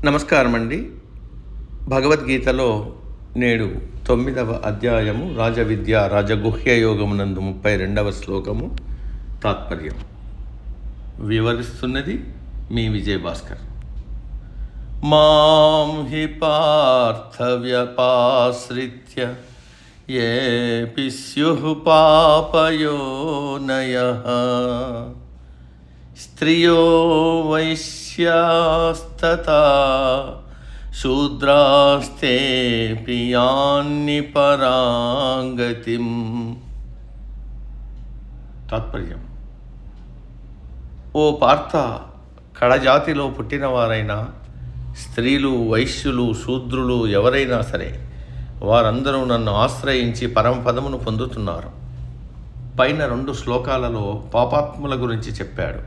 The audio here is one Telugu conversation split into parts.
నమస్కారం అండి. భగవద్గీతలో నేడు 9వ అధ్యాయము రాజవిద్య రాజగుహ్య యోగమునందు 32వ శ్లోకము తాత్పర్యం వివరిస్తున్నది మీ విజయభాస్కర్. మాం హి పార్థ వ్యపాశ్రిత్య యేపి స్యుః పాపయోనయః స్త్రియో వైశ్యాస్తథా శూద్రాస్తేపి యాన్ని పరాంగతిం. తాత్పర్యం: ఓ పార్థ, కడజాతిలో పుట్టినవారైనా స్త్రీలు, వైశ్యులు, శూద్రులు ఎవరైనా సరే వారందరూ నన్ను ఆశ్రయించి పరమపదమును పొందుతున్నారు. పైన 2 శ్లోకాలలో పాపాత్ముల గురించి చెప్పాడు.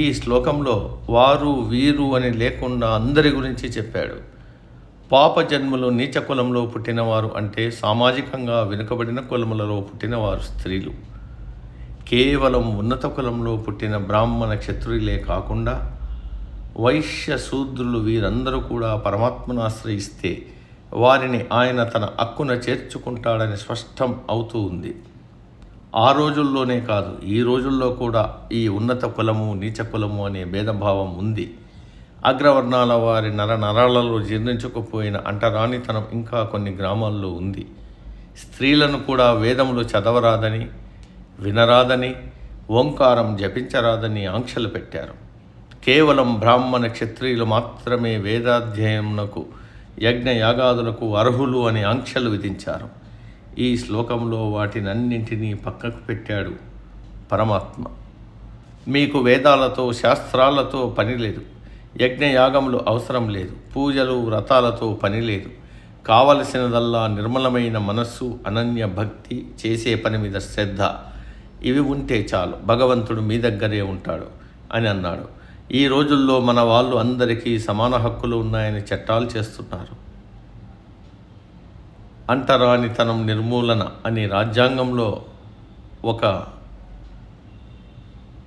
ఈ శ్లోకంలో వారు వీరు అని లేకుండా అందరి గురించి చెప్పాడు. పాప జన్మలు నీచ కులంలో పుట్టినవారు అంటే సామాజికంగా వెనుకబడిన కులములలో పుట్టినవారు స్త్రీలు. కేవలం ఉన్నత కులంలో పుట్టిన బ్రాహ్మణ క్షత్రులే కాకుండా వైశ్య శూద్రులు వీరందరూ కూడా పరమాత్మను ఆశ్రయిస్తే వారిని ఆయన తన హక్కున చేర్చుకుంటాడని స్పష్టం అవుతూ ఉంది. ఆ రోజుల్లోనే కాదు, ఈ రోజుల్లో కూడా ఈ ఉన్నత కులము నీచ కులము అనే భేదభావం ఉంది. అగ్రవర్ణాల వారి నరాలలో జీర్ణించుకుపోయిన అంటరానితనం ఇంకా కొన్ని గ్రామాల్లో ఉంది. స్త్రీలను కూడా వేదములు చదవరాదని, వినరాదని, ఓంకారం జపించరాదని ఆంక్షలు పెట్టారు. కేవలం బ్రాహ్మణ క్షత్రియులు మాత్రమే వేదాధ్యయనమునకు యజ్ఞయాగాదులకు అర్హులు అని ఆంక్షలు విధించారు. ఈ శ్లోకంలో వాటినన్నింటినీ పక్కకు పెట్టాడు పరమాత్మ. మీకు వేదాలతో శాస్త్రాలతో పని లేదు, యజ్ఞయాగములు అవసరం లేదు, పూజలు వ్రతాలతో పని లేదు. కావలసినదల్లా నిర్మలమైన మనస్సు, అనన్య భక్తి, చేసే పని మీద శ్రద్ధ. ఇవి ఉంటే చాలు, భగవంతుడు మీ దగ్గరే ఉంటాడు అని అన్నాడు. ఈ రోజుల్లో మన వాళ్ళు అందరికీ సమాన హక్కులు ఉన్నాయని చట్టాలు చేస్తున్నారు. అంటరానితనం నిర్మూలన అని రాజ్యాంగంలో ఒక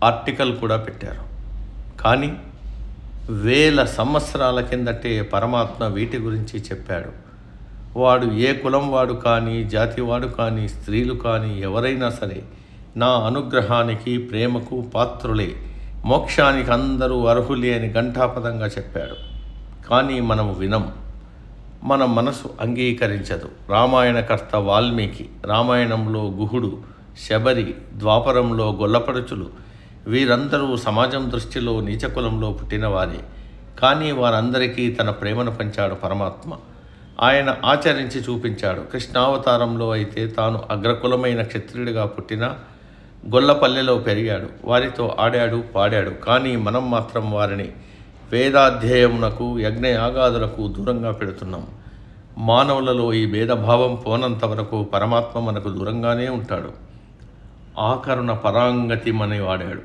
ఆర్టికల్ కూడా పెట్టారు. కానీ వేల సంవత్సరాల కిందటే పరమాత్మ వీటి గురించి చెప్పాడు. వాడు ఏ కులం వాడు కానీ, జాతి వాడు కానీ, స్త్రీలు కానీ ఎవరైనా సరే నా అనుగ్రహానికి, ప్రేమకు పాత్రులే, మోక్షానికి అందరూ అర్హులే అని ఘంటాపదంగా చెప్పాడు. కానీ మనము వినం, మన మనసు అంగీకరించదు. రామాయణకర్త వాల్మీకి, రామాయణంలో గుహుడు, శబరి, ద్వాపరంలో గొల్లపడుచులు వీరందరూ సమాజం దృష్టిలో నీచకులంలో పుట్టినవారే. కానీ వారందరికీ తన ప్రేమను పంచాడు పరమాత్మ. ఆయన ఆచరించి చూపించాడు. కృష్ణావతారంలో అయితే తాను అగ్రకులమైన క్షత్రియుడిగా పుట్టిన గొల్లపల్లెలో పెరిగాడు. వారితో ఆడాడు, పాడాడు. కానీ మనం మాత్రం వారిని వేదాధ్యయమునకు, యజ్ఞయాగాదులకు దూరంగా పెడుతున్నాం. మానవులలో ఈ భేదభావం పోనంత వరకు పరమాత్మ మనకు దూరంగానే ఉంటాడు. ఆకరుణ పరాంగతిమని వాడాడు.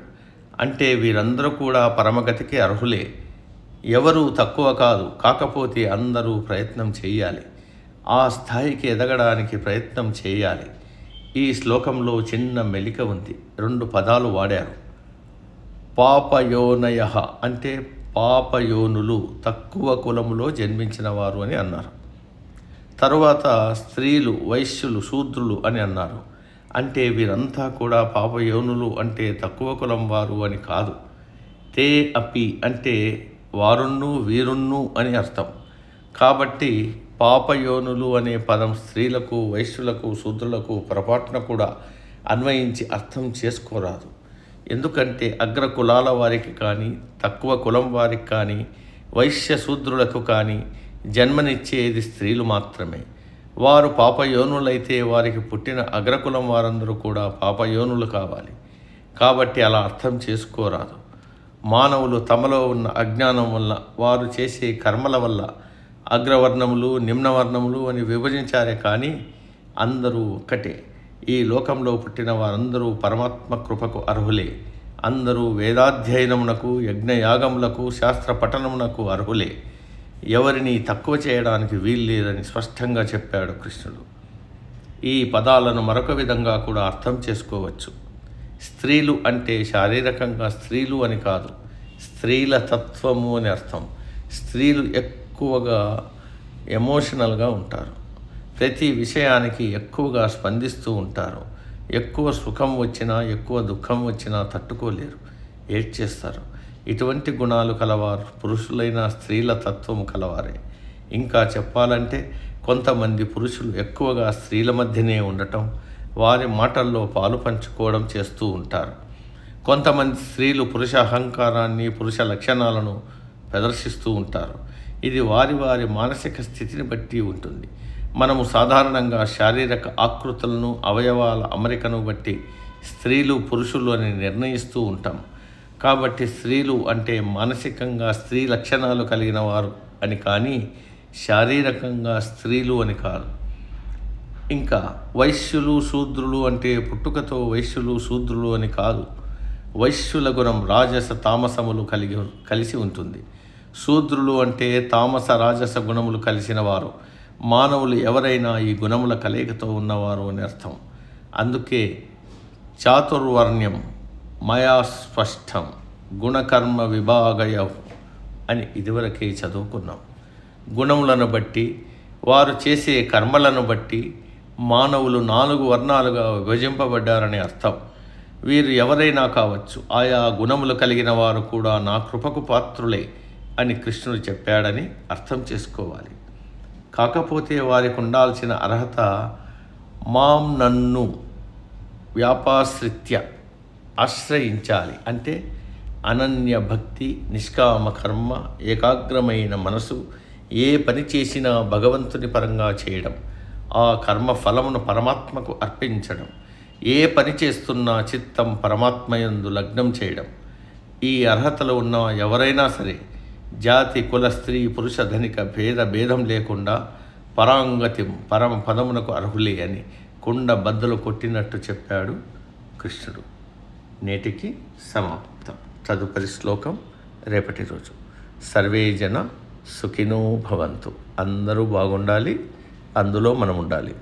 అంటే వీరందరూ కూడా పరమగతికి అర్హులే. ఎవరూ తక్కువ కాదు. కాకపోతే అందరూ ప్రయత్నం చేయాలి. ఆ స్థాయికి ఎదగడానికి ప్రయత్నం చేయాలి. ఈ శ్లోకంలో చిన్న మెలిక ఉంది. 2 పదాలు వాడారు. పాపయోనయ అంటే పాపయోనులు, తక్కువ కులములో జన్మించిన వారు అని అన్నారు. తరువాత స్త్రీలు, వైశ్యులు, శూద్రులు అని అన్నారు. అంటే వీరంతా కూడా పాపయోనులు అంటే తక్కువ కులం వారు అని కాదు. తే అపి అంటే వారున్ను, వీరున్ను అని అర్థం. కాబట్టి పాపయోనులు అనే పదం స్త్రీలకు, వైశ్యులకు, శూద్రులకు పొరపాటున కూడా అన్వయించి అర్థం చేసుకోరాదు. ఎందుకంటే అగ్ర కులాల వారికి కానీ, తక్కువ కులం వారికి కానీ, వైశ్య శూద్రులకు కానీ జన్మనిచ్చేది స్త్రీలు మాత్రమే. వారు పాపయోనులైతే వారికి పుట్టిన అగ్రకులం వారందరూ కూడా పాపయోనులు కావాలి. కాబట్టి అలా అర్థం చేసుకోరాదు. మానవులు తమలో ఉన్న అజ్ఞానం వల్ల, వారు చేసే కర్మల వల్ల అగ్రవర్ణములు, నిమ్నవర్ణములు అని విభజించారే కానీ అందరూ ఒక్కటే. ఈ లోకంలో పుట్టిన వారందరూ పరమాత్మ కృపకు అర్హులే. అందరూ వేదాధ్యయనమునకు, యజ్ఞయాగములకు, శాస్త్ర పఠనమునకు అర్హులే. ఎవరిని తక్కువ చేయడానికి వీల్లేదని స్పష్టంగా చెప్పాడు కృష్ణుడు. ఈ పదాలను మరొక విధంగా కూడా అర్థం చేసుకోవచ్చు. స్త్రీలు అంటే శారీరకంగా స్త్రీలు అని కాదు, స్త్రీల తత్వము అని అర్థం. స్త్రీలు ఎక్కువగా ఎమోషనల్గా ఉంటారు. ప్రతి విషయానికి ఎక్కువగా స్పందిస్తూ ఉంటారు. ఎక్కువ సుఖం వచ్చినా ఎక్కువ దుఃఖం వచ్చినా తట్టుకోలేరు, ఏడ్చేస్తారు. ఇటువంటి గుణాలు కలవారు పురుషులైన స్త్రీల తత్వం కలవారే. ఇంకా చెప్పాలంటే కొంతమంది పురుషులు ఎక్కువగా స్త్రీల మధ్యనే ఉండటం, వారి మాటల్లో పాలు పంచుకోవడం చేస్తూ ఉంటారు. కొంతమంది స్త్రీలు పురుష అహంకారాన్ని, పురుష లక్షణాలను ప్రదర్శిస్తూ ఉంటారు. ఇది వారి వారి మానసిక స్థితిని బట్టి ఉంటుంది. మనము సాధారణంగా శారీరక ఆకృతులను, అవయవాల అమరికను బట్టి స్త్రీలు పురుషులు అని నిర్ణయిస్తూ ఉంటాం. కాబట్టి స్త్రీలు అంటే మానసికంగా స్త్రీ లక్షణాలు కలిగిన వారు అని కానీ శారీరకంగా స్త్రీలు అని కాదు. ఇంకా వైశ్యులు శూద్రులు అంటే పుట్టుకతో వైశ్యులు శూద్రులు అని కాదు. వైశ్యుల గుణం రాజస తామసములు కలిసి ఉంటుంది. శూద్రులు అంటే తామస రాజస గుణములు కలిసిన వారు. మానవులు ఎవరైనా ఈ గుణముల కలయికతో ఉన్నవారు అని అర్థం. అందుకే చాతుర్వర్ణ్యం మయా స్పష్టం గుణకర్మ విభాగయ అని ఇదివరకే చదువుకున్నాం. గుణములను బట్టి, వారు చేసే కర్మలను బట్టి మానవులు 4 వర్ణాలుగా విభజింపబడ్డారని అర్థం. వీరు ఎవరైనా కావచ్చు. ఆయా గుణములు కలిగిన వారు కూడా నా కృపకు పాత్రులే అని కృష్ణుడు చెప్పాడని అర్థం చేసుకోవాలి. కాకపోతే వారికి ఉండాల్సిన అర్హత నన్ను వ్యాపాశ్రిత్య ఆశ్రయించాలి. అంటే అనన్య భక్తి, నిష్కామ కర్మ, ఏకాగ్రమైన మనసు, ఏ పని చేసినా భగవంతుని పరంగా చేయడం, ఆ కర్మ ఫలమును పరమాత్మకు అర్పించడం, ఏ పని చేస్తున్నా చిత్తం పరమాత్మయందు లగ్నం చేయడం. ఈ అర్హతలు ఉన్న ఎవరైనా సరే జాతి, కుల, స్త్రీ, పురుష, ధనిక భేదం లేకుండా పరాంగతి పరమ పదమునకు అర్హులే అని కుండ బద్దలు కొట్టినట్టు చెప్పాడు కృష్ణుడు. నేటికి సమాప్తం. తదుపరి శ్లోకం రేపటి రోజు. సర్వే జన సుఖినో భవంతు. అందరూ బాగుండాలి, అందులో మనం ఉండాలి.